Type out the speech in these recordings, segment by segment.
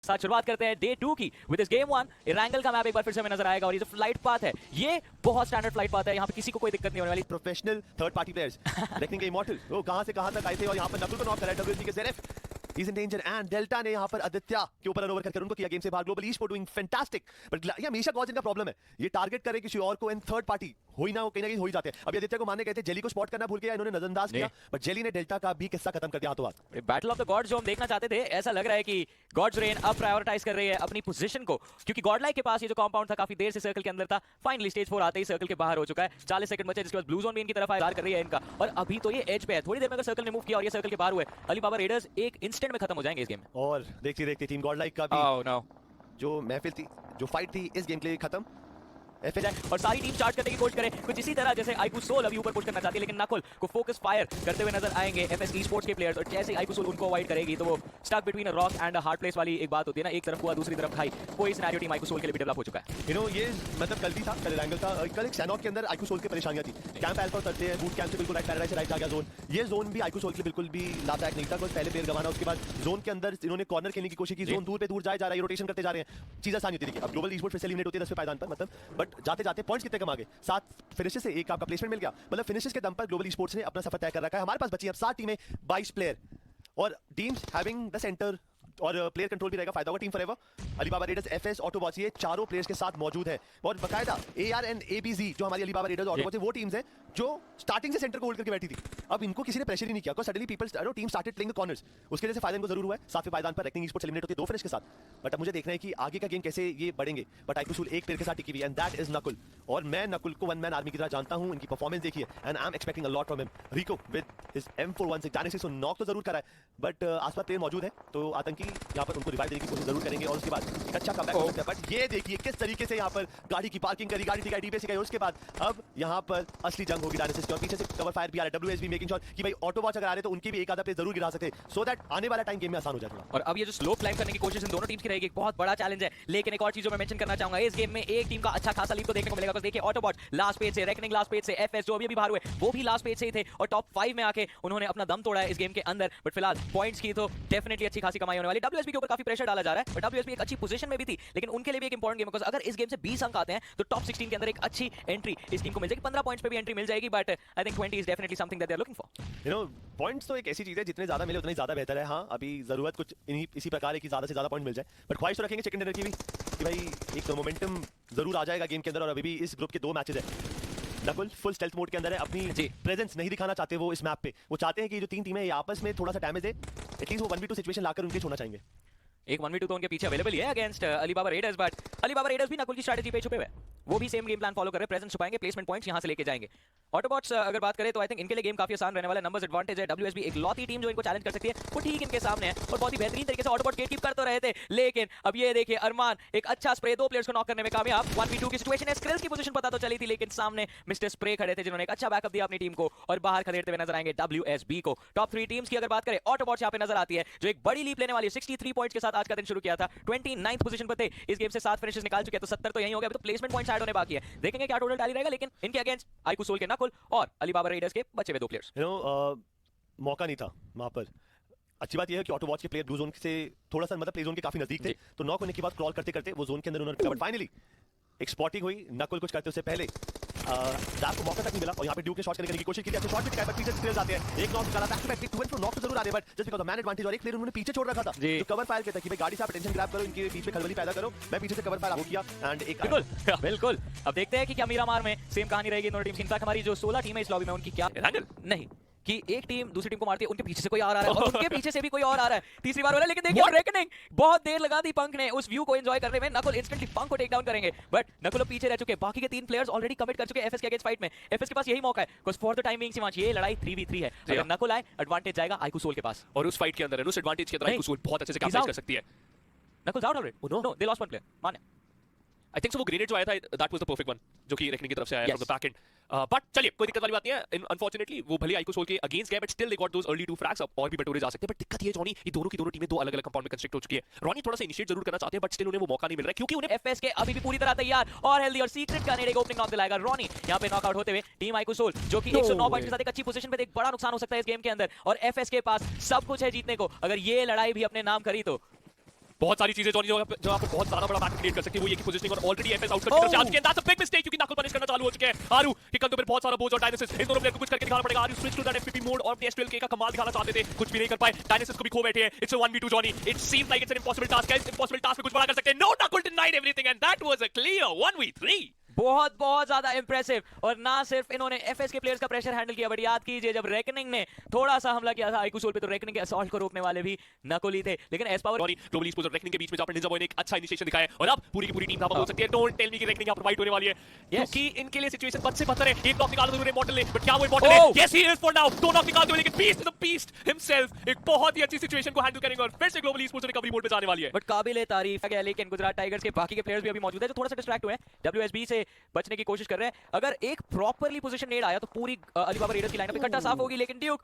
साथ शुरुआत करते हैं डे 2 की विद दिस गेम 1। इरैंगल का मैप एक बार फिर से हमें नजर आएगा और ये जो फ्लाइट पाथ है ये बहुत स्टैंडर्ड फ्लाइट पाथ है, यहाँ पे किसी को कोई दिक्कत नहीं होने वाली। प्रोफेशनल थर्ड पार्टी प्लेयर्स देखने के इमॉर्टल वो कहां से कहां तक आए थे और यहां पर नकुल को नॉक करा डब्ल्यूएसबी के Zeref is in danger and Delta ने यहां पर आदित्य के ऊपर ओवर करके उनको किया गेम से बाहर। Global e-sport doing fantastic but ये हमेशा गॉज इनका प्रॉब्लम है, ये टारगेट करे किसी और को एंड थर्ड पार्टी हो ही ना हो, कहीं ना कहीं हो ही जाते हैं। अभी आदित्य को मारने कहते जेली को स्पॉट करना भूल गया, इन्होंने नजरअंदाज किया बट जेली ने डेल्टा का भी किस्सा खत्म कर दिया हाथों हाथ। बैटल ऑफ द गॉड्स जो हम देखना चाहते थे, ऐसा लग रहा है कि गॉड्स रेन अब प्रायोरिटाइज कर रही है अपनी पोजीशन को, क्योंकि गॉडलाइक के पास ये जो कंपाउंड था काफी देर से सर्कल के अंदर था, फाइनली स्टेज 4 आते ही सर्कल के बाहर हो चुका है। 40 सेकंड बचे जिसके बाद ब्लू जोन भी इनकी तरफ आए कर रही है इनका, और अभी तो ये एज पे है। थोड़ी देर में अगर सर्कल ने मूव किया और ये सर्कल के बाहर हुए, अलीबाबा रेडर्स एक इंस्टेंट में खत्म हो जाएंगे इस गेम में। और देखते देखते टीम गॉडलाइक का भी ओह नो, जो महफिल थी, जो फाइट थी, इस गेम के लिए खत्म। और सारी टीम चार्ज करने की कोशिश करे कुछ इसी तरह जैसे आईकू सोल अभी ऊपर पुश करना चाहती है, लेकिन नकुल को फोकस फायर करते हुए नजर आएंगे एफएस ई-स्पोर्ट्स के प्लेयर्स। और जैसे आईकू सोल उनको अवॉइड करेगी तो वो stuck between a rock and a hard place वाली एक बात होती है ना, एक तरफ हुआ दूसरी तरफ खाई, कोई सिनेरियो टीम आईकू सोल के लिए भी डेवलप हो चुका है। यू नो ये मतलब कल भी था, कल एंगल था, कल एक सैनॉक के अंदर आईकू सोल की परेशानियां थी। कैंप अल्फा करते हैं, बूट कैंप से बिल्कुल राइट पैराडाइज से राइट आ गया जोन, ये जोन भी आईकू सोल के लिए बिल्कुल भी लाभदायक नहीं था। बस पहले प्लेयर गंवाना, उसके बाद जोन के अंदर इन्होंने कॉर्नर खेलने की कोशिश की, जोन दूर पे दूर जाए जा रहा है, रोटेशन करते जा रहे हैं, चीज आसानी होती थी। अब ग्लोबल ई-स्पोर्ट फिर से एलिमिनेट होती है 10 पे पायदान पर, मतलब बट जाते जाते पॉइंट्स कितने कम आ गए, 7 फिनिशेस से एक आपका प्लेसमेंट मिल गया, मतलब फिनिशेस के दम पर ग्लोबल ई-स्पोर्ट्स ने अपना सफर तय कर रखा है। हमारे पास बची अब 7 टीमें, 22 प्लेयर और टीम्स हैविंग द सेंटर और प्लेयर कंट्रोल भी रहेगा, फायदा होगा team forever. Alibaba readers, FS, Autobots, ये चारों प्लेयर्स के साथ मौजूद है और बकायदा एआर एंड एबीजी जो हमारी अलीबाबा रेडर्स ऑटोबॉट्स है, वो टीम्स है जो स्टार्टिंग से सेंटर को होल्ड करके बैठी थी। अब इनको किसी ने प्रेशर ही नहीं किया, suddenly people team started playing the corners, उसके वजह से फायदा इनको जरूर हुआ है। सातवें पायदान पर रेकनिंग ई-स्पोर्ट्स एलिमिनेट होती है 2 फिनिश के साथ, बट अब मुझे देखना है कि आगे का गेम कैसे ये बढ़ेंगे। बट आईकू सोल एक प्लेयर के साथ टिकी हुई एंड दैट इज नकुल, और मैं नकुल को वन मैन आर्मी की तरह जानता हूं, इनकी परफॉर्मेंस देखिए and I am expecting a lot from him. Rico with his M416 डायनेसिस को नॉक तो जरूर करा है, बट आसपास प्लेयर मौजूद है तो आतंकी यहां पर उनको रिवाइव देने की कोशिश जरूर करेंगे और उसके बाद एक अच्छा कमबैक हो सकता है। बट ये देखिए किस तरीके से यहां पर गाड़ी की पार्किंग करी, गाड़ी टिकाई डीपीएस गई, उसके बाद अब यहां पर असली जंग होगी डायनेसिस की, और पीछे से कवर फायर भी आ रहा है। डब्ल्यूएसबी मेकिंग श्योर कि भाई ऑटोबॉट्स अगर आ रहे तो उनकी भी एक आधा प्लेयर जरूर गिरा सकते हैं, सो दैट आने वाला टाइम गेम में आसान हो जाए थोड़ा। और अब ये जो स्लो क्लाइंब करने की कोशिश इन दोनों टीम्स की रहेगी, एक बहुत बड़ा चैलेंज है। लेकिन एक और चीज जो मैं मेंशन करना चाहूंगा, इस गेम में एक टीम का अच्छा खासा लीड को देखने को मिलेगा। बस देखिए ऑटोबॉट्स लास्ट पेज से, रेकनिंग लास्ट पेज से, एफएस जो अभी बाहर हुए वो भी लास्ट पेज से ही थे और टॉप 5 में आके उन्होंने अपना दम तोड़ा है इस गेम के अंदर। बट फिलहाल पॉइंट्स की तो डेफिनेटली अच्छी खासी कमाई होने वाली। डब्ल्यूएसबी के ऊपर काफी प्रेशर डाला जा रहा है, बट डब्ल्यूएसबी एक अच्छी पोजीशन में भी थी, लेकिन उनके लिए भी एक इंपॉर्टेंट गेम है। अगर इस गेम से 20 अंक आते हैं तो टॉप 16 के अंदर एक अच्छी एंट्री इस टीम को मिल जाएगी। 15 पॉइंट्स पे भी एंट्री मिल जाएगी, but I think 20 is definitely something that they are looking for. You know points तो एक ऐसी चीज है, जितने ज्यादा मिले उतना ही ज्यादा बेहतर है। हाँ अभी जरूरत कुछ इसी प्रकार है कि ज्यादा से ज्यादा पॉइंट मिल जाए, बट ख्वाहिश तो रखेंगे चिकन डिनर की भी कि भाई एक मोमेंटम जरूर आ जाएगा गेम के अंदर। और अभी भी इस ग्रुप के 2 मैचेस है, नकुल फुल स्टेल्थ मोड के अंदर है, अपनी प्रेजेंस नहीं दिखाना चाहते वो इस मैप पे। वो चाहते हैं कि जो 3 टीमें ये आपस में थोड़ा सा डैमेज है, एटलीस्ट वो 1v2 सिचुएशन लाकर उनके छोड़ना चाहेंगे। एक 1v2 तो उनके पीछे अवेलेबल ही है against Alibaba readers, but Alibaba readers भी नकुल की स्ट्रेटजी पे छुपे हुए हैं, वो भी सेम गेम प्लान फॉलो कर रहे हैं, प्रेजेंस छुपाएंगे, प्लेसमेंट पॉइंट्स यहां से लेके जाएंगे। ऑटोबॉट्स अगर बात करें तो आई थिंक इनके लिए गेम काफी आसान रहने वाला है, नंबर्स एडवांटेज है। डब्ल्यूएसबी एक लौती टीम जो इनको चैलेंज कर सकती है, वो ठीक इनके सामने है और बहुत ही बेहतरीन तरीके से ऑटोबॉट गेट कीप कर तो रहे थे। लेकिन अब ये देखिए अरमान एक अच्छा स्प्रे, 2 प्लेयर्स को नॉक करने में कामयाब। 1v2 की सिचुएशन है, स्क्रिल्स की पोजीशन पता तो चली थी, लेकिन सामने मिस्टर स्प्रे खड़े थे जिन्होंने एक अच्छा बैकअप दिया अपनी टीम को और बाहर खदेड़ते हुए नजर आएंगे डब्ल्यूएसबी को। टॉप 3 टीम्स की अगर बात करें, ऑटोबॉट्स यहां पे नजर आती है जो एक बड़ी लीड लेने वाली है। 63 पॉइंट्स के साथ आज का दिन शुरू किया था, 29th पोजीशन पर थे, इस गेम से 7 फिनिशेस निकाल चुके हैं, तो 70 तो यही हो गया। अभी तो प्लेसमेंट पॉइंट्स ऐड होने बाकी है, देखेंगे क्या टोटल टैली रहेगा। लेकिन इनके अगेंस्ट आईकू सोल के नकुल और अलीबाबा रेडर्स के बचे हुए 2 प्लेयर्स। यू नो मौका नहीं था वहां पर। अच्छी बात यह है कि ऑटोबॉट्स के प्लेयर ब्लू जोन से थोड़ा सा मतलब प्ले जोन के काफी नजदीक थे, तो नॉक होने के बाद क्रॉल करते करते वो जोन के अंदर उन्होंने, बट फाइनली एक स्पॉटिंग हुई। नकुल कुछ करते उससे पहले दैप को मौका तक नहीं मिला और यहां पे ड्यूक ने शॉट करने की कोशिश की, अच्छे शॉट भी टिकाए, बट पीछे से स्किल्स आते हैं। एक नॉक निकाला, back to back 2 and 2 knock तो जरूर आ रहे, but just because of man advantage और एक प्लेयर उन्होंने पीछे छोड़ रखा था जो कवर फायर के था कि भाई गाड़ी से आप अटेंशन ग्रैब करो, इनके बीच में खलबली पैदा करो। मैं पीछे से कवर फायर आपको किया एंड एक बिल्कुल बिल्कुल। अब देखते हैं कि क्या मीरामार में सेम कहानी रहेगी दोनों टीम की। इनफैक्ट हमारी जो 16 टीम है इस लॉबी में, उनकी क्या नहीं कि एक टीम दूसरी टीम को मारती है, उनके पीछे से कोई और आ रहा है और उनके पीछे से भी कोई और आ रहा है, तीसरी बार हो रहा है। लेकिन देखिए रेकनिंग बहुत देर लगा दी पंख ने उस व्यू को एंजॉय करने में। नकुल इंस्टेंटली पंख को टेक डाउन करेंगे, बट नकुल पीछे रह चुके। बाकी के 3 प्लेयर्स ऑलरेडी कमिट कर चुके एफएस के अगेंस्ट फाइट में। एफएस के पास यही मौका है, because for the time being सिमाच ये लड़ाई 3v3 है। अगर नकुल आए एडवांटेज जाएगा आईकू सोल के पास, और उस फाइट के अंदर उस एडवांटेज के अंदर आईकू सोल बहुत अच्छे से कैप्चर कर सकती है। Nakul out already, no they lost 1 player माने। आई थिंक सो वो ग्रेनेड जो आया था that was the perfect one जो कि रेकनिंग की तरफ से आया from the back end. But चलिए कोई दिक्कत वाली बात नहीं है। अनफॉर्चुनेटली वो भले आईकू सोल के अगेंस्ट गए, but still they got those early 2 फ्रैग्स। अब और भी बटोरे जा सकते हैं, बट दिक्कत ये जॉनी ये दोनों की दोनों टीमें 2 अलग-अलग कंपाउंड में कंस्ट्रक्ट हो चुकी है। रॉनी थोड़ा सा इनिशिएट जरूर करना चाहते हैं, बट स्टिल उन्हें वो मौका नहीं मिल रहा है क्योंकि उन्हें एफएस के अभी भी पूरी तरह तैयार और हेल्दी और सीक्रेट का नेड एक ओपनिंग नॉक दिलाएगा। रॉनी यहां पे नॉकआउट होते हुए टीम आईकू सोल जो कि 109 पॉइंट्स के साथ एक अच्छी पोजीशन पे, एक बड़ा नुकसान हो सकता है इस गेम के अंदर। और एफएस के पास सब कुछ है जीतने को, अगर ये लड़ाई भी अपने नाम करी तो बहुत सारी चीजें जॉनी जो आप बहुत ज्यादा बड़ा बैक क्रिएट कर सकती है वो ये कि पोजीशनिंग और ऑलरेडी एफएस आउट करके जा चुके हैं। दैट्स अ बिग मिस्टेक क्योंकि नकल पनिश करना चालू हो चुके हैं। आरू के कंधों पर बहुत सारा बोझ और डायनेसिस, इन दोनों प्लेयर को कुछ करके दिखाना पड़ेगा। आरू switch to that FPP mode और अपने एस12 के का कमाल दिखाना चाहते थे, कुछ भी नहीं कर पाए। डायनेसिस को भी खो बैठे हैं। It's a 1v2 Johnny. It seems like it's an impossible task. Guys impossible task में कुछ बड़ा कर सकते हैं। नो, नकल denied everything and that was a clear 1v3। बहुत ज्यादा इंप्रेसिव। और ना सिर्फ इन्होंने एफएस के प्लेयर्स का प्रेशर हैंडल किया, बट याद कीजिए जब रेकनिंग ने थोड़ा सा हमला किया था आईक्यू सोल पे, तो रेकनिंग के असॉल्ट को रोकने वाले भी नकुली थे। लेकिन एस पावर और ग्लोबल ई स्पोर्ट्स और रेकनिंग के बीच में जहां पर निंजा बॉय ने एक अच्छा इनिशिएशन दिखाया है और अब पूरी की पूरी टीम यहां पर बोल सकती है डोंट टेल मी कि रेकनिंग यहां पर फाइट होने वाली है, क्योंकि इनके लिए सिचुएशन बद से बदतर है। एक नॉक निकाल दो इमॉर्टल ने, बट क्या वो इमॉर्टल है? Yes he is for now. दो नॉक निकाल दो, लेकिन बीस्ट द बीस्ट हिमसेल्फ एक बहुत ही अच्छी सिचुएशन को हैंडल करेंगे और फिर से global e sports recovery mode पे जाने वाली है। बट काबिल तारीफ है, लेकिन गुजरात टाइगर्स के बाकी के प्लेयर्स भी अभी मौजूद है जो थोड़ा सा डिस्ट्रैक्ट हुए हैं, डब्ल्यूएसबी से बचने की कोशिश कर रहे हैं। अगर एक प्रॉपर्ली पोजीशन नेड आया तो पूरी अलीबाबा रेडर्स की लाइनअप इकट्ठा साफ होगी। लेकिन Duke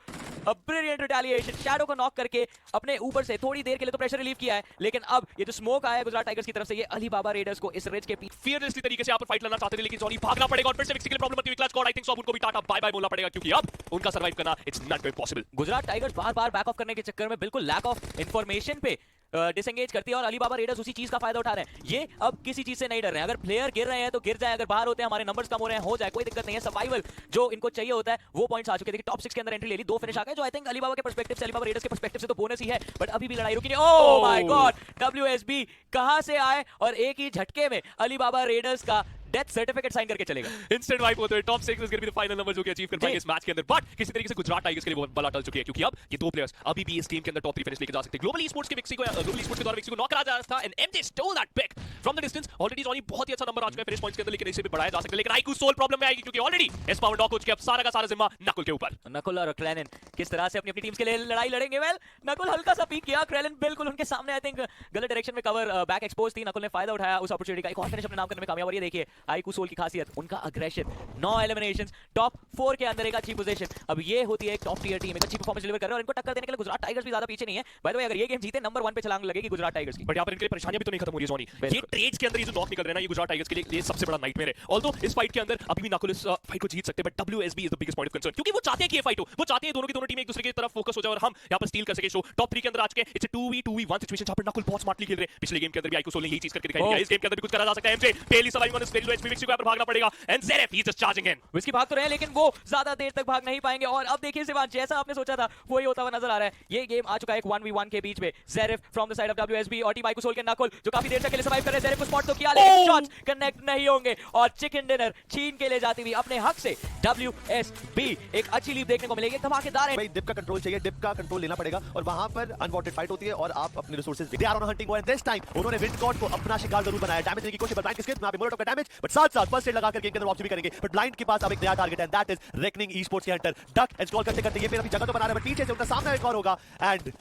a brilliant retaliation, shadow को नॉक करके अपने ऊपर से थोड़ी देर के लिए तो प्रेशर रिलीव किया है, लेकिन अब ये जो स्मोक आया है गुजरात टाइगर्स की तरफ से, ये अलीबाबा रेडर्स को इस रिज के पीछे फियरलेसली तरीके से यहाँ पर फाइट लड़ना चाहते थे, लेकिन जॉनी भागना पड़ेगा और फिर से फिजिकल प्रॉब्लम बनती हुई clutch cord. I think so उनको भी टाटा बाय बाय बोलना पड़ेगा क्योंकि अब उनका सर्वाइव करना it's not possible. Gujarat tigers बार-बार बैक ऑफ करने के चक्कर में बिल्कुल लैक ऑफ इंफॉर्मेशन पे डिसएंगेज करती है और अलीबाबा रेडर्स उसी चीज का फायदा उठा रहे हैं। ये अब किसी चीज से नहीं डर रहे हैं। अगर प्लेयर गिर रहे हैं तो गिर जाए, अगर बाहर होते हैं हमारे नंबर्स कम हो रहे हैं हो जाए, कोई दिक्कत नहीं है। सर्वाइवल जो इनको चाहिए होता है वो पॉइंट्स आ चुके हैं। देखिए टॉप 6 के अंदर एंट्री ले ली, 2 फिनिश आ गए, जो आई थिंक अलीबाबा के पर्सपेक्टिव से, अलीबाबा रेडर्स के पर्सपेक्टिव से तो बोनस ही है, बट अभी भी लड़ाई रुकी नहीं। ओह माय गॉड, डब्ल्यूएसबी कहां से आए और एक ही झटके में अलीबाबा रेडर्स का डेथ सर्टिफिकेट साइन करके चलेगा। इंस्टेंट वाइप होते हैं। Top 6 is going to be the final number जो कि अचीव कर पाएंगे इस मैच के अंदर, बट किसी तरीके से गुजरात टाइगर्स के लिए बला टल चुकी है क्योंकि अब ये दो प्लेयर्स अभी भी इस टीम के अंदर टॉप 3 फिनिश लेके जा सकते हैं। ग्लोबल ई स्पोर्ट्स के विक्सी को ग्लोबल ई स्पोर्ट्स के द्वारा विक्सी को नॉक करा जा रहा था and MJ stole that pick from the distance. Already Johnny बहुत ही अच्छा नंबर आ चुका है फिनिश पॉइंट्स के अंदर, लेकिन इसे भी बढ़ाया जा सकता है। लेकिन आईक्यू सोल प्रॉब्लम में आएगी क्योंकि ऑलरेडी एस पावर नॉक हो चुके हैं। अब सारा का सारा जिम्मा नकुल के ऊपर। नकुल और क्रेलन किस तरह से अपनी अपनी टीम्स के लिए लड़ाई लड़ेंगे। वेल नकुल हल्का सा पीक किया, क्रेलन बिल्कुल उनके सामने आई थिंक गलत डायरेक्शन में कवर बैक एक्सपोज थी। नकुल ने फायदा उठाया उस अपॉर्चुनिटी का, एक और फिनिश अपने नाम करने में कामयाब हो रही है। देखिए आईक्यू सोल की खासियत, उनका अग्रेशन, 9 एलिमिनेशंस, टॉप 4 के अंदर एक अच्छी पोजीशन। अब ये होती है एक टॉप टियर टीम, एक अच्छी परफॉर्मेंस डिलीवर कर रहे हैं और इनको टक्कर देने के लिए गुजरात टाइगर्स भी ज्यादा पीछे नहीं है। बाय द वे अगर ये गेम जीते नंबर 1 पे छलांग लगेगी गुजरात टाइगर्स की। बट यहाँ पर इनके परेशानियां भी तो नहीं खत्म हो रही है जॉनी। ये ट्रेड्स के अंदर ये जो नॉक निकल रहे हैं ना, ये गुजरात टाइगर्स के लिए ये सबसे बड़ा नाइटमेयर है। ऑल्दो इस फाइट के अंदर अभी भी नकुल इस फाइट को जीत सकते हैं, but WSB is the biggest point of concern क्योंकि वो चाहते हैं कि ये फाइट हो। वो चाहते हैं दोनों की दोनों टीम एक दूसरे की तरफ फोकस हो जाए और हम यहाँ पर स्टील कर सके। शो टॉप 3 के अंदर आज के इट्स 2v1 सिचुएशन जहां पर नकुल बहुत स्मार्टली खेल रहे हैं। पिछले गेम के अंदर भी आईक्यू सोल ने यही चीज करके दिखाई है। इस गेम के अंदर भी कुछ करा जा सकता है। एमजे पहली surviving on this very low HP विक्सी को यहाँ पर भागना पड़ेगा एंड ज़ेरेफ ही इज जस्ट चार्जिंग इन। विस्की भाग तो रहे हैं लेकिन वो ज्यादा देर तक भाग नहीं पाएंगे और अब देखिए सिवान जैसा आपने सोचा था वही होता हुआ नजर आ रहा है। ये गेम आ चुका है एक 1v1 के बीच में। Zeref from the side of WSB और टीम आईक्यू सोल के नकुल जो काफी देर तक के लिए सर्वाइव कर रहे हैं। ज़ेरेफ को स्पॉट तो किया लेकिन शॉट्स कनेक्ट नहीं होंगे और चिकन डिनर छीन के ले जाती हुई अपने हक से डब्ल्यूएसबी एक अच्छी लीड देखने को मिलेगी। धमाकेदार है भाई, डिप का कंट्रोल चाहिए, डिप का कंट्रोल लेना पड़ेगा और वहां पर अनवांटेड फाइट होती है और आप अपने resources they are on hunting and this time उन्होंने विंडकॉर्ड को अपना शिकार जरूर बनाया। डैमेज देने की कोशिश, ब्लाइंड के स्किप, यहां पे मोलोटोव का डैमेज, बट साथ-साथ फर्स्ट एड लगाकर गेम के अंदर वापसी भी करेंगे। बट ब्लाइंड के पास अब एक नया टारगेट है, that is reckoning e sports के हंटर। डक इंस्टॉल करते करते ये फिर अभी जगह तो बना रहा है, बट पीछे से उनका सामना एक और होगा एंड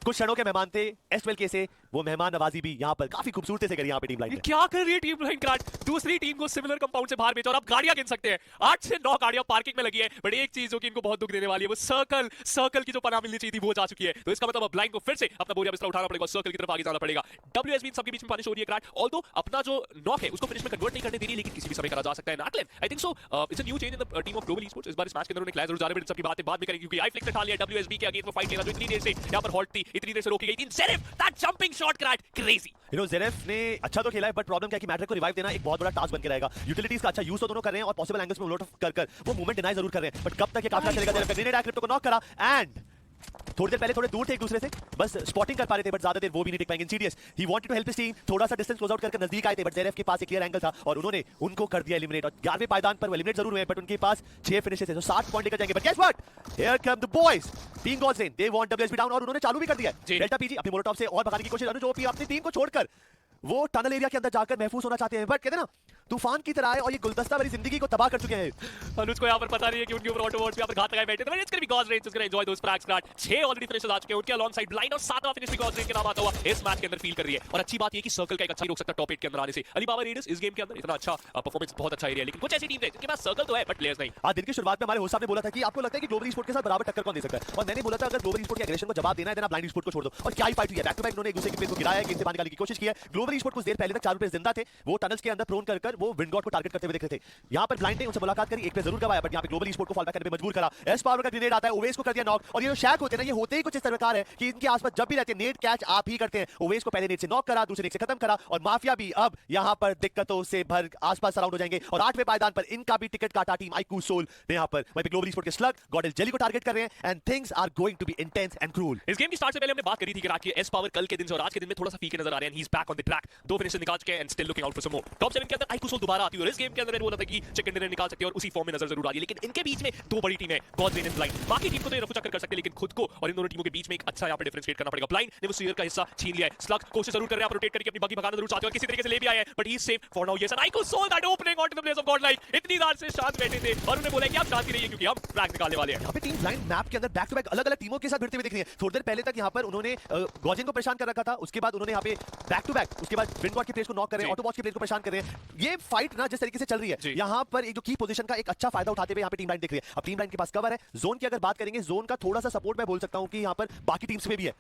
कुछ क्षणों के मेहमान थे एस12 के से, वो मेहमान नवाजी भी यहाँ पर काफी खूबसूरती से करी यहाँ पे टीम लाइन। क्या कर रही है टीम लाइन क्राट? दूसरी टीम को सिमिलर कंपाउंड से बाहर भेजा और अब गाड़ियां गिन सकते हैं। 8 से 9 गाड़ियां पार्किंग में लगी है, बट एक चीज जो कि इनको बहुत दुख देने वाली है वो सर्कल की जो पनाह मिलनी चाहिए थी वो जा चुकी है। तो इसका मतलब अब ब्लाइंड को फिर से अपना बोरिया बिस्तर उठाना पड़ेगा और सर्कल की तरफ आगे जाना पड़ेगा। डब्ल्यूएसबी सबके बीच में पनिश हो रही है क्राट, ऑल्दो अपना जो नॉक है उसको फिनिश में कन्वर्ट नहीं करने दे रही, लेकिन किसी भी समय करा जा सकता है। नाटलेन I think so it's a new change in the team of Global esports. इस बार इस मैच के अंदर उन्हें क्लैश जरूर जा रहे हैं, सबकी बातें बाद में करेंगे क्योंकि आई फ्लिक ने ठान लिया डब्ल्यूएसबी के अगेंस्ट वो फाइट खेला जो इतनी देर से यहां पर हॉल्ट थी, इतनी देर से रोकी गई थी। Zeref that jumping shot Krat crazy. You know Zeref ने अच्छा तो खेला है, बट प्रॉब्लम क्या है कि मैट्रिक को रिवाइव देना एक बहुत बड़ा टास्क बन के रहेगा। यूटिलिटीज का अच्छा यूज तो दोनों कर रहे हैं और पॉसिबल एंगल्स में मोलोटोव कर वो मूवमेंट डिनाई जरूर कर रहे हैं, बट कब तक ये काफिला चलेगा? ज़ेरेफ का ग्रेनेड क्रिप्टो को नॉक करा एंड थोड़ी देर पहले थोड़े दूर थे एक दूसरे से, बस स्पॉटिंग कर पा रहे थे, बट ज्यादा देर वो भी नहीं टिक पाएंगे। Insidious he wanted to help his team, थोड़ा सा डिस्टेंस क्लोज आउट करके नजदीक आए थे, बट ज़ेरेफ के पास एक क्लियर एंगल था और उन्होंने उनको कर दिया एलिमिनेट। और 11वें पायदान पर वो एलिमिनेट जरूर हुए, बट उनके पास 6 फिनिशेस हैं, तो 7 पॉइंट लेकर जाएंगे। But guess what, here come the boys team Gods in, they want WSB down और उन्होंने चालू भी कर दिया है। डेल्टा पीजी अपनी मोलोटॉव से और भगाने की कोशिश, अनुज ओपी अपनी टीम को छोड़कर वो टनल एरिया के अंदर जाकर महफूज होना चाहते हैं, बट कहते हैं ना तूफान की तरह है और ये गुलदस्ता वाली जिंदगी को तबाह कर चुके हैं। अनुज को यहाँ पर पता नहीं है कि उनके ऊपर ऑटो वर्ड्स यहाँ पर घात लगाए बैठे थे, but it's gonna be Gods रेंज, it's gonna enjoy those frags Krat. 6 already finishes आ चुके हैं उनके अलोंग साइड ब्लाइंड और 7वां फिनिश भी गॉड्स रेंज के नाम आता हुआ इस मैच के अंदर फील कर रही है। और अच्छी बात ये कि सर्कल का एक अच्छा रोक सकता टॉप 8 के अंदर आने से। अलीबाबा रेडर्स इस गेम के अंदर इतना अच्छा परफॉर्मेंस, बहुत अच्छा एरिया है, लेकिन कुछ ऐसी टीम है जिनके पास सर्कल तो है बट प्लेयर्स नहीं। आज दिन की शुरुआत में हमारे होस्ट साहब ने बोला था कि आपको लगता है कि ग्लोबल ई-स्पोर्ट के साथ बराबर टक्कर कौन दे सकता है, और मैंने बोला था अगर ग्लोबल ई-स्पोर्ट के एग्रेशन को जवाब देना है देना ब्लाइंड ई-स्पोर्ट को छोड़ दो। और क्या ही फाइट हुई है, बैक टू बैक उन्होंने एक दूसरे के प्लेयर को गिराया, गेम से बाहर निकालने की कोशिश की है। ग्लोबल ग्लोबल ई-स्पोर्ट कुछ देर पहले तक चारों प्लेयर्स जिंदा थे, वो टनल्स के अंदर प्रोन कर वो विंडगॉड को टारगेट करते हुए दिख रहे थे। यहाँ पर ब्लाइंड ने उनसे मुलाकात करी, एक पे जरूर गवाया, बट यहाँ पे ग्लोबल ई-स्पोर्ट को फॉल बैक करने पे मजबूर करा। एस पावर का ग्रेनेड आता है, ओवेस को कर दिया नॉक, और ये जो शैक होते हैं ना, ये होते ही कुछ इस प्रकार है कि इनके आसपास जब भी रहते हैं नेट कैच आप ही करते हैं। ओवेस को पहले नेट से नॉक करा, दूसरे नेट से खत्म करा, और माफिया भी अब यहाँ पर दिक्कतों से भर आसपास सराउंड हो जाएंगे, और 8वें पायदान पर इनका भी टिकट काटा टीम आईक्यू सोल ने। यहाँ पर वहीं पे ग्लोबल ई-स्पोर्ट के स्लग गॉडेल जेली को टारगेट कर रहे हैं, and things are going to be intense and cruel. इस गेम की स्टार्ट से पहले हमने बात करी थी कि राखी एस पावर कल के दिन से और आज के दिन में थोड़ा सा फीके नजर आ रहे हैं। He is back on the track, 2 finishes निकाल चुके हैं and still looking out for some more. Top 7 के अंदर आईक्यू सोल दोबारा आती है, और इस गेम के अंदर बोला था कि चिकन डिनर निकाल सकते हैं, और उसी फॉर्म में नजर जरूर आ रही है। लेकिन इनके बीच में 2 बड़ी टीम है, गॉड्स रेन एंड ब्लाइंड। बाकी टीम को तो ये रफू चक्कर कर सकते हैं, लेकिन खुद को और इन दोनों टीमों के बीच में एक अच्छा यहाँ पर डिफरेंशिएट करना पड़ेगा। ब्लाइंड ने वो स्फीयर का हिस्सा छीन लिया है, स्लग कोशिश जरूर कर रहे हैं रोटेट करके अपनी बाकी भगाना जरूर चाहते हो, किसी तरीके से ले भी आए हैं, but he is safe for now. Yes, and IQ Soul that opening on to the place of Godlike. इतनी देर से शांत बैठे थे और उन्हें बोला कि आप शांति रहिए क्योंकि हम फ्रैग निकालने वाले हैं। यहाँ पे टीम ब्लाइंड मैप के अंदर बैक टू बैक अलग-अलग टीमों के साथ भिड़ते हुए दिख रही है। थोड़ी देर पहले तक यहाँ पर उन्होंने गॉजिन को परेशान कर रखा था, उसके बाद उन्होंने यहाँ पे बैक टू बैक, उसके बाद विंडगॉड के प्लेयर्स को नॉक कर रहे हैं, ऑटोबॉट्स के प्लेयर्स को परेशान कर रहे हैं। ये फाइट ना जिस तरीके से चल रही है, यहाँ पर एक जो की पोजीशन का एक अच्छा फायदा उठाते हुए यहाँ पे टीम ब्लाइंड दिख रही है। अब टीम ब्लाइंड के पास कवर है, जोन की अगर बात करेंगे, जोन का थोड़ा सा सपोर्ट मैं बोल सकता हूँ कि यहाँ पर बाकी टीम्स में भी है।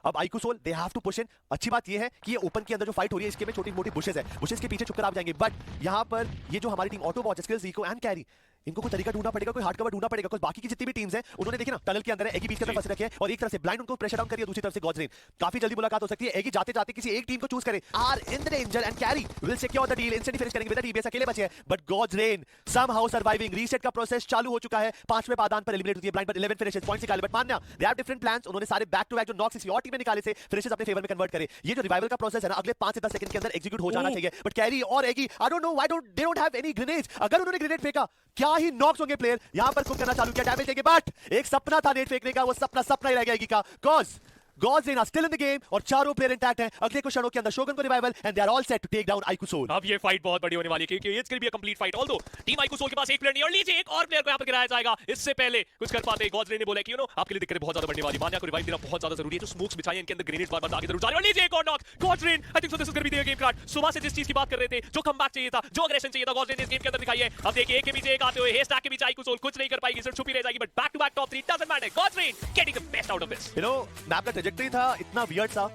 अब IQ Soul they have to push in. अच्छी बात ये है कि ये ओपन के अंदर जो फाइट हो रही है इसके में छोटी मोटी बुशेस है, बुशेस के पीछे छुपकर आप जाएंगे, बट यहाँ पर ये जो हमारी team Autobot, Skills, Echo and Carry, इनको कोई तरीका ढूंढना पड़ेगा, कोई हार्ड कवर ढूंढना पड़ेगा। बाकी की जितनी भी टीम्स हैं उन्होंने देखिए ना टनल के अंदर है, एगी बीच के अंदर फंसे रखे हैं, और एक तरफ से ब्लाइंड उनको प्रेशर डाउन कर रही है, दूसरी तरफ से गॉड्स रेन। काफी जल्दी मुलाकात हो सकती है, एगी जाते जाते किसी एक टीम को चूज करे, are in the danger and Carry will secure the deal, instantly finish करेंगे विद द टीबीएस, अकेले बचे हैं, but Gods Reign somehow surviving. Reset का प्रोसेस चालू हो चुका है, 5वें पायदान पर एलिमिनेट होती है ब्लाइंड, पर 11 फिनिशेस पॉइंट्स निकाले, बट मानना दे हैव डिफरेंट प्लान्स। उन्होंने सारे बैक टू बैक जो नॉक्स किसी और टीम में निकाले थे, फिनिशेस अपने फेवर में कन्वर्ट करे। ये जो रिवाइवल का प्रोसेस है ना, अगले 5 से 10 सेकंड के अंदर एग्जीक्यूट हो जाना चाहिए, बट कैरी और एगी I don't know why they don't have any grenades. अगर उन्होंने ग्रेनेड फेंका, क्या ही नॉक्स होंगे प्लेयर। यहां पर कुक करना चालू किया, डैमेज देंगे, बट एक सपना था नेट फेंकने का, वो सपना ही रह गया एगी का। Cause gods rain are still in the game और चारों प्लेयर इंटैक्ट हैं। अगले कुछ क्षणों के अंदर शोगन को revival and they are all set to take down IQ Soul. अब ये फाइट बहुत बड़ी होने वाली है क्योंकि it's going to be a complete fight. Although team IQ Soul के पास एक प्लेयर नहीं, और लीजिए एक और प्लेयर को यहां पर गिराया जाएगा। इससे पहले कुछ कर पाते गॉड्स रेन ने बोला कि यू नो आपके लिए दिक्कतें बहुत ज्यादा बढ़ने वाली, मान्या को रिवाइव देना बहुत ज्यादा जरूरी है। जो स्मोक्स बिछाए इनके अंदर ग्रेनेड्स बार-बार आगे जरूर जा रहे हैं, और लीजिए एक और knock Gods Reign. I think so this is going to be their game card. सुबह से जिस चीज की बात कर रहे थे, जो कमबैक चाहिए था, जो एग्रेशन चाहिए था, गॉड्स रेन ने इस गेम के अंदर दिखाई है। अब देखिए एक के पीछे एक आते हुए, हेस्टैक के पीछे आईक्यू सोल कुछ नहीं कर पाएगी, सिर्फ छुपी रह जाएगी, but back to back top 3 doesn't matter. Gods Reign getting the best out of this. You know map का ट्रैजेक्टरी था इतना वियर्ड सा,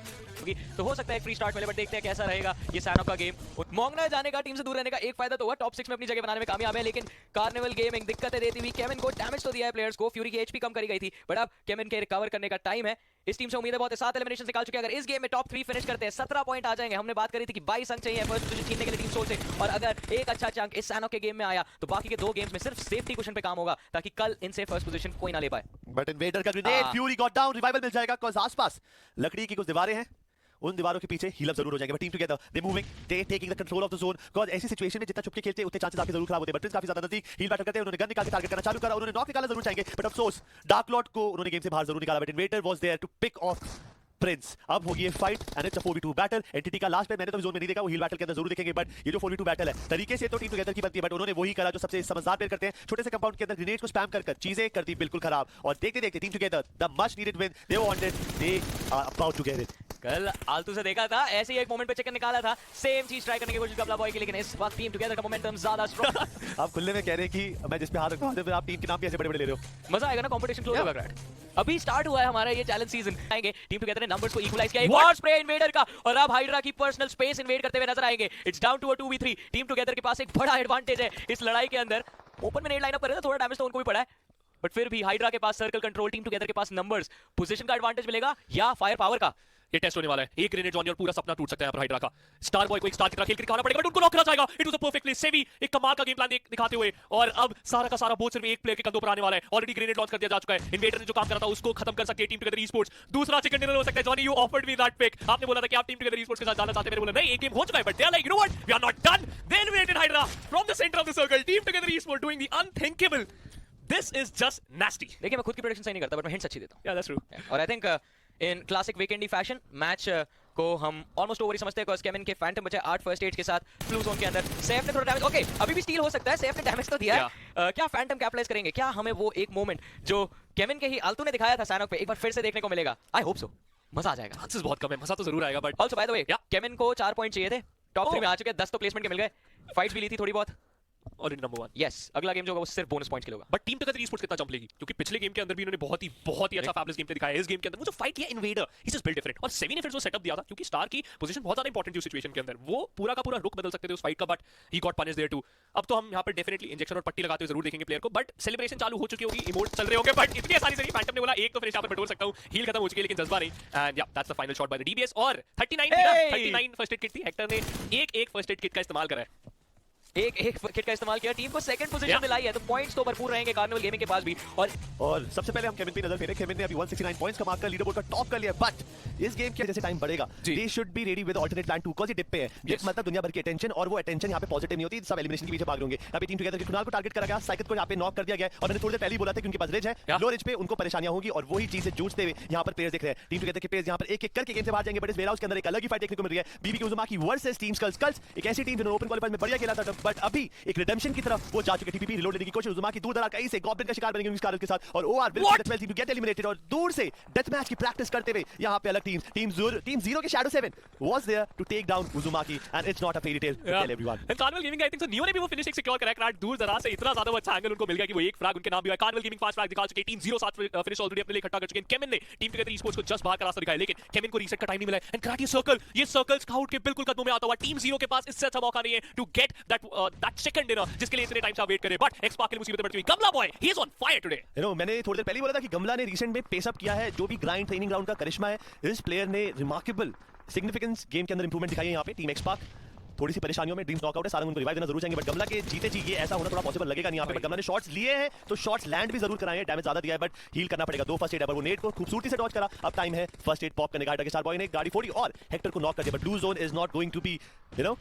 तो हो सकता है एक फ्री स्टार्ट मिले, बट देखते हैं कैसा रहेगा ये सैनॉक का गेम। मोंगना जाने का, टीम से दूर रहने का एक फायदा तो हुआ, टॉप 6 में अपनी जगह बनाने में कामयाब है, लेकिन कार्निवल गेमिंग दिक्कतें देती हुई केविन को डैमेज तो दिया है प्लेयर्स को, फ्यूरी की एचपी कम करी गई थी, बट अब केविन के रिकवर करने का टाइम है। इस टीम से उम्मीद है बहुत, 7 एलिमिनेशन निकाल चुके हैं। अगर इस गेम में टॉप 3 फिनिश करते हैं 17 पॉइंट आ जाएंगे। हमने बात करी थी कि 22 अंक चाहिए फर्स्ट पोजीशन छीनने के लिए टीम सोल से, और अगर एक अच्छा चंक इस सैनॉक के गेम में आया तो बाकी के 2 गेम्स में सिर्फ सेफ्टी कुशन पे काम होगा, ताकि कल इनसे फर्स्ट पोजीशन कोई ना ले पाए। बट इन्वेडर का grenade, Fury got down, revival मिल जाएगा, cause आसपास लकड़ी की कुछ दीवारें हैं, उन दीवारों के पीछे हील अप जरूर हो जाएंगे, but team together they moving, they taking the control of the zone. Cause ऐसी सिचुएशन में जितना चुपके खेलते हैं उतने चांसेस आपके जरूर खराब होते हैं, बट प्रिंस काफी ज्यादा नजदीक हील बैटल करते हैं, उन्होंने गन निकाल के टारगेट करना चालू करा, उन्होंने नॉक निकालना जरूर चाहेंगे, बट अफसोस डार्क लॉर्ड को उन्होंने गेम से बाहर जरूर निकाला, but Invader was there to pick off Prince. अब होगी ये fight and it's a 4v2 battle. Entity का लास्ट पे मैंने तो जोन में नहीं देखा, वो हील बैटल के अंदर जरूर देखेंगे, बट ये जो 4v2 बैटल है तरीके से तो टीम टुगेदर की बनती है, बट उन्होंने वही करा जो सबसे समझदार प्लेयर करते हैं, छोटे से कंपाउंड के अंदर ग्रेनेड्स को स्पैम कर चीजें कर दी बिल्कुल खराब, और देखते देखते Team Together the much needed win they wanted, they are about to get it. कल आलतू से देखा था, ऐसे ही एक मोमेंट पे चिकन निकाला था, सेम चीज ट्राई करने की कोशिश कपला बॉय की, लेकिन इस वक्त टीम टुगेदर का मोमेंटम ज्यादा स्ट्रांग। आप खुले में कह रहे हैं कि मैं जिस पे हाथ रखता हूं आप टीम के नाम भी ऐसे बड़े-बड़े ले रहे हो। मजा आएगा ना, कंपटीशन क्लोज होगा ग्रैंड। अभी स्टार्ट हुआ है हमारा ये चैलेंज सीजन, आएंगे टीम टुगेदर ने नंबर्स को इक्वलाइज किया, एक और स्प्रे इन्वेडर का, और अब हाइड्रा की पर्सनल स्पेस इन्वेड करते हुए नजर आएंगे। It's down to a 2v3। Team Together के पास एक बड़ा एडवांटेज है इस लड़ाई के अंदर। ओपन में नेट लाइन अप कर रहे थे, थोड़ा डैमेज तो उनको भी पड़ा है, बट फिर भी हाइड्रा के पास सर्कल कंट्रोल, टीम टुगेदर के पास नंबर्स, पोजीशन का एडवांटेज मिलेगा या फायर पावर का। ये टेस्ट होने वाला है, एक ग्रेनेड जॉनी और पूरा सपना टूट सकता है यहाँ पर हाइड्रा का। स्टार बॉय को एक स्टार की तरह खेल कर दिखाना पड़ेगा, बट उनको नॉक करा जाएगा। It was a perfect play, सेवी एक कमाल का गेम प्लान दिखाते हुए, और अब सारा का सारा बोझ सिर्फ एक प्लेयर के कंधों पर आने वाला है। ऑलरेडी ग्रेनेड लॉन्च कर दिया जा चुका है, इन्वेडर ने जो काम करा था उसको खत्म कर सकती है टीम टुगेदर ई-स्पोर्ट्स। दूसरा चिकन डिनर हो सकता है। Johnny, you offered me that pick, आपने बोला था कि आप टीम टुगेदर ई-स्पोर्ट्स के साथ जाना चाहते हैं, मैंने बोला नहीं, एक गेम हो चुका है, but they are like you know what, we are not done. They eliminated Hydra from the centre of the circle. Team Together Esports doing the unthinkable. This is just nasty. देखिए मैं खुद की prediction सही नहीं करता, but मैं hints अच्छी देता हूं। या दैट्स ट्रू। और I think in classic वीकेंडी fashion match को हम ऑलमोस्ट ओवर ही समझते हैं, बिकॉज़ केविन के फैंटम बचे 8 फर्स्ट एड्स के साथ फ्लू जोन के अंदर। सेफ ने थोड़ा डैमेज, ओके अभी भी स्टील हो सकता है, सेफ ने डैमेज तो दिया है। क्या फैंटम कैपिटलाइज करेंगे, क्या हमें वो एक मोमेंट जो केविन के ही आल्तू ने दिखाया था सैनॉक पे एक बार फिर से देखने को मिलेगा? आई होप सो, मजा आ जाएगा। चांसेस बहुत कम है, मजा तो जरूर आएगा, but also by the way Kevin को 4 पॉइंट चाहिए थे, टॉप 3 में आ चुके, 10 तो प्लेसमेंट के मिल गए, फाइट्स भी ली थी थोड़ी बहुत। Already number 1. यस, अगला गेम जो होगा वो सिर्फ बोनस पॉइंट्स के लिए होगा. But Team Together Esports कितना जंप लेगी, क्योंकि पिछले गेम के अंदर भी इन्होंने बहुत ही अच्छा फैबुलस गेम प्ले दिखाया है. इस गेम के अंदर वो जो फाइट किया इन्वेडर, ही जस्ट बिल्ट डिफरेंट. और सेवन ने फिर जो सेटअप दिया था, क्योंकि स्टार की पोजीशन बहुत ज्यादा इंपॉर्टेंट थी उस सिचुएशन के अंदर, वो पूरा का पूरा रुख बदल सकते थे उस फाइट का, but he got punished there too. अब तो हम यहाँ पर डेफिनेटली इंजेक्शन और पट्टी लगाते हुए जरूर देखेंगे प्लेयर को, बट सेलिब्रेशन चालू हो चुकी होगी, इमोट चल रहे होंगे, बट इतनी आसानी से नहीं. फैंटम ने बोला एक तो फिनिश यहाँ पर बटोर सकता हूँ, हील खत्म हो चुकी है लेकिन जज्बा नहीं. एंड या that's the final shot by the DBS. और 39 फर्स्ट एड किट थी. हेक्टर ने एक फर्स्ट एड किट का इस्तेमाल करा है. एक किट का इस्तेमाल किया, टीम को सेकंड पोजीशन में लाई है, तो पॉइंट्स तो भरपूर रहेंगे कार्निवल गेमिंग के पास भी. और सबसे पहले हम केविन पे नजर फेरे. केविन ने अभी 169 पॉइंट्स कमा कर लीडर बोर्ड का टॉप कर लिया. बट इस गेम के जैसे टाइम बढ़ेगा, they should be ready with alternate plan 2 because ये डिप पे है. डिप मतलब दुनिया भर की अटेंशन, और वो अटेंशन यहाँ पे पॉजिटिव नहीं होती. सब एलिमिनेशन के पीछे भाग रहे होंगे. अभी टीम टुगेदर के कुणाल को टारगेट करा गया, साइकिल को यहाँ पे नॉक कर दिया गया. और मैंने थोड़ी देर पहले ही बोला था कि उनके पास रिज है, लो रिज पे उनको परेशानियां होंगी, और वही चीज से जूझते हुए यहाँ पर प्लेयर्स दिख रहे हैं. टीम टुगेदर के प्लेयर्स यहाँ पर एक एक करके गेम से बाहर जाएंगे, बट इस वेयरहाउस के अंदर एक अलग ही फाइट देखने को मिल रही है. बीबी Uzumaki versus team sculls. Sculls एक ऐसी टीम जिन्होंने ओपन क्वालिफायर में बढ़िया खेला था, बट अभी एक रिडेम्पशन की तरफ वो जा चुके. टीपीपी रिलोड लेने की कोशिश, उज़ुमाकी दूर दरार कहीं से गॉब्लिन का शिकार बनेंगे उस कारल के साथ, और OR will get 12 to get eliminated. और दूर से डेथ मैच की प्रैक्टिस करते हुए यहाँ पे अलग टीम जीरो के Shadow 7 was there to take down Uzumaki, and it's not a fairy tale to tell everyone. And Carnival Gaming I think so Neo ने भी वो फिनिशिंग सिक्योर करा. क्रैट दूर दराज से इतना ज्यादा अच्छा एंगल उनको मिल गया कि वो एक फ्रैग उनके नाम भी हुआ. कार्निवल गेमिंग फास्ट फ्रैग दिखा चुके. टीम 0 7 फिनिश ऑलरेडी अपने लिए इकट्ठा कर चुके हैं. केमिन ने टीम टुगेदर ई-स्पोर्ट्स को जस्ट बाहर का रास्ता दिखाया, लेकिन केमिन को रीसेट का टाइम नहीं मिला है. एंड क्रैट ये सर्कल स्काउट के बिल्कुल कदमों में आता हुआ. टीम 0 के पास इससे अच्छा मौका नहीं है to get that second dinner जिसके लिए इतने टाइम से वेट करे. बट एक्स पार्क के लिए मुसीबतें बढ़ती हुई. गमला boy he is on fire today. You know, मैंने थोड़ी देर पहले ही बोला था कि गमला ने रिसेंट में पेस अप किया है. जो भी ग्राइंड ट्रेनिंग ग्राउंड का करिश्मा है, इस प्लेयर ने रिमार्केबल सिग्निफिकेंस गेम के अंदर इंप्रूवमेंट दिखाई है. यहाँ पे टीम एक्स पार्क थोड़ी सी परेशानियों में, ड्रीम्स नॉकआउट है, सारंग उनको रिवाइव देना जरूर चाहेंगे, बट गमला के जीते जी ये ऐसा होना थोड़ा पॉसिबल लगेगा नहीं यहाँ पे. बट गमला ने शॉट्स लिए हैं तो शॉट्स लैंड भी जरूर कराए हैं. डैमेज ज्यादा दिया है बट हील करना पड़ेगा. 2 फर्स्ट एड है, पर वो नेट को खूबसूरती से डॉज करा. अब टाइम है फर्स्ट एड पॉप करने का. के स्टार बॉय ने गाड़ी फोड़ी और हेक्टर को नॉक कर दिया. But blue zone is not going to be, you know,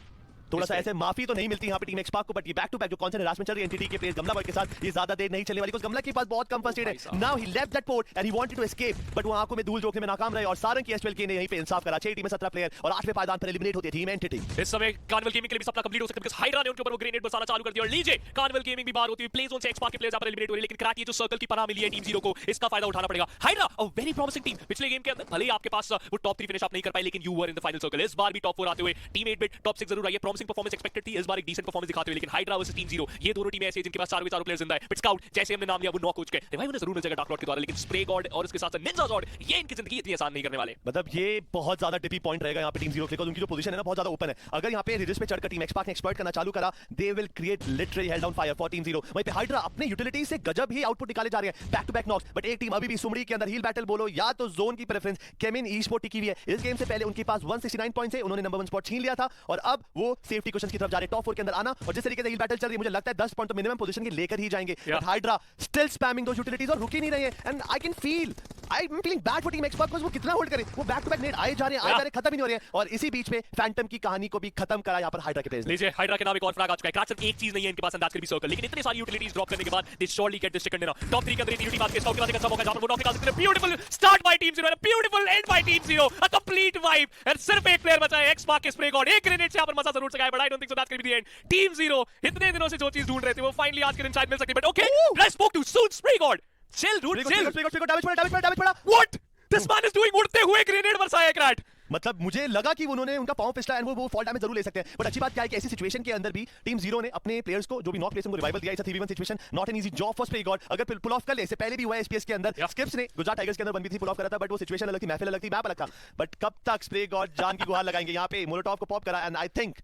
थोड़ा सा ऐसे माफी तो नहीं मिलती यहाँ पे टीम एक्स पार्क को. बट ये बैक टू बैक जो कॉन्स्टेंट हरासमेंट चल रही है एनटीटी के प्लेयर गमला बॉय के साथ, ये ज्यादा देर नहीं चलने वाली. गमला के पास बहुत कम फर्स्ट एड है. Now he left that port and he wanted to escape, but वो आंखों में धूल झोंकने में नाकाम रहे. और सारंग की एसपीएल के ने यहीं पे इंसाफ करा. 6 टीम में 17 प्लेयर और 8वें पायदान पर एलिमिनेट होती है टीम एनटीटी. इस समय कार्निवल गेमिंग के लिए भी सपना कंप्लीट हो सकता है, बिकॉज़ हाइड्रा ने उनके ऊपर वो ग्रेनेड बरसाना चालू कर दिया. और लीजिए कार्निवल गेमिंग भी बाहर होती है. प्ले जोन से एक्स पार्क के प्लेयर्स यहां पर एलिमिनेट हो रहे हैं, लेकिन क्रैक ये जो सर्कल की पनाह मिली है टीम 0 को, इसका फायदा उठाना पड़ेगा. Hydra a very promising team. पिछले गेम के अंदर भले ही आपके पास वो टॉप 3 फिनिश आप नहीं कर पाए, लेकिन you were in the final circle. इस बार भी टॉप 4 आते हुए टीम 8 बिट टॉप 6 जरूर आई है. प्रॉमिसिंग परफॉर्मेंस एक्सपेक्टेड थी, इस बार एक डिसेंट परफॉर्मेंस दिखाते हुए. लेकिन हाइड्रा वर्सेस टीम 0, ये दोनों टीमें ऐसी हैं जिनके पास चारों के चारों प्लेयर्स जिंदा है. बट स्काउट जैसे हमने नाम लिया वो नॉक हो चुके हैं. रिवाइव उन्हें जरूर मिल जाएगा डार्क लॉर्ड के द्वारा, लेकिन स्प्रे गॉड और उसके साथ निंजा जॉर्ड ये इनकी जिंदगी इतनी आसान नहीं करने वाले. मतलब ये बहुत ज्यादा टिपी पॉइंट रहेगा यहाँ पे टीम 0 के लिए. उनकी जो पोजीशन है ना बहुत ज्यादा ओपन है. अगर यहाँ पे रिजिस पे चढ़कर टीम एक्स पार्क ने एक्सप्लॉइट करना चालू करा, they will create literally hello down fire for team 0. वहीं पे हाइड्रा अपने यूटिलिटी से गजब ही आउटपुट निकाले जा रहे हैं. Back to back knocks. But एक टीम अभी भी सुमड़ी के अंदर हील बैटल बोलो या तो जोन की प्रेफरेंस, केमिन ई-स्पोर्ट टिकी हुई है. इस गेम से पहले उनके पास 169 पॉइंट्स है. उन्होंने नंबर 1 स्पॉट छीन लिया था और अब वो सेफ्टी क्वेश्चन की तरफ जा रहे हैं, टॉप 4 के अंदर आना. और जिस तरीके से हील बैटल चल रही है, मुझे लगता है 10 पॉइंट तो मिनिमम पोजीशन के लेकर ही जाएंगे. बट हाइड्रा स्टिल स्पैमिंग दो यूटिलिटीज और रुक ही नहीं रहे हैं. And I can feel, I am feeling bad for team X park. वो कितना होल्ड करे, वो बैक टू बैक नेट आए जा रहे हैं, खत्म ही नहीं हो रहे हैं. और इसी बीच में फैंटम की कहानी को भी खत्म करा यहाँ पर हाइड्रा के प्लेयर्स ने. लीजिए हाइड्रा के नाम एक और फ्रैग आ चुका है. क्रैक सिर्फ एक चीज नहीं है इनके पास, अंदाज कर भी सर्कल, लेकिन इतनी सारी यूटिलिटीज ड्रॉप करने के बाद they surely get this second dinner. Top 3 के अंदर यूटिलिटी बात के स्काउट के पास एक अच्छा मौका है जहां पर वो नॉक निकाल सकते हैं. Beautiful start by team 0 and beautiful and by team 0. A complete vibe. And सिर्फ एक प्लेयर बचा है एक्स पार्क के स्प्रे गॉड. एक ग्रेनेड से यहां पर मजा जरूर सका है, but I don't think so that's going to be the end. Team 0 इतने दिनों से जो चीज ढूंढ रहे थे वो फाइनली आज के दिन शायद मिल सकती है. But okay, let's spoke to suit spray god. Chill dude, chill. Damage पड़ा. What this man is doing. उड़ते हुए ग्रेनेड बरसाया क्रैट. मतलब मुझे लगा कि उन्होंने उनका पांव फिसला एंड वो फॉल डैमेज जरूर ले सकते हैं. बट अच्छी बात क्या है कि ऐसी सिचुएशन के अंदर भी टीम 0 ने अपने प्लेयर्स को जो भी नॉक प्लेयर्स को रिवाइवल दिया. It's a 3v1 situation, not an easy job for spray God. अगर पुल ऑफ कर ले, इससे पहले भी हुआ है एसपीएस के अंदर. स्किप्स ने गुजरात टाइगर्स के अंदर 1v3 पुल ऑफ करा था, बट वो सिचुएशन अलग थी, महफिल अलग थी, मैप अलग था. बट कब तक स्प्रे गॉड जान की गुहार लगाएंगे. यहाँ पे मोलोटॉव को पॉप करा and I think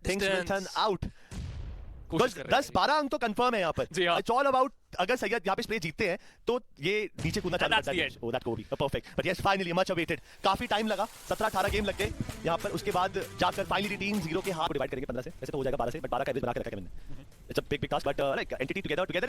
things will turn out. 10-12 अंक तो कंफर्म है यहाँ पर. इट्स ऑल अबाउट, अगर सैयद यहाँ पे स्प्रे जीतते हैं तो ये नीचे कूदना चालू करता है. ओ दैट को भी perfect. But yes, finally much awaited. काफी टाइम लगा, 17-18 गेम लग गए यहाँ पर. उसके बाद जाकर फाइनली टीम 0 के हाथ डिवाइड करेंगे 15 से. वैसे तो हो जाएगा 12 से, बट 12 का एवरेज बना के रखा है मैंने. It's a big task, but like entity together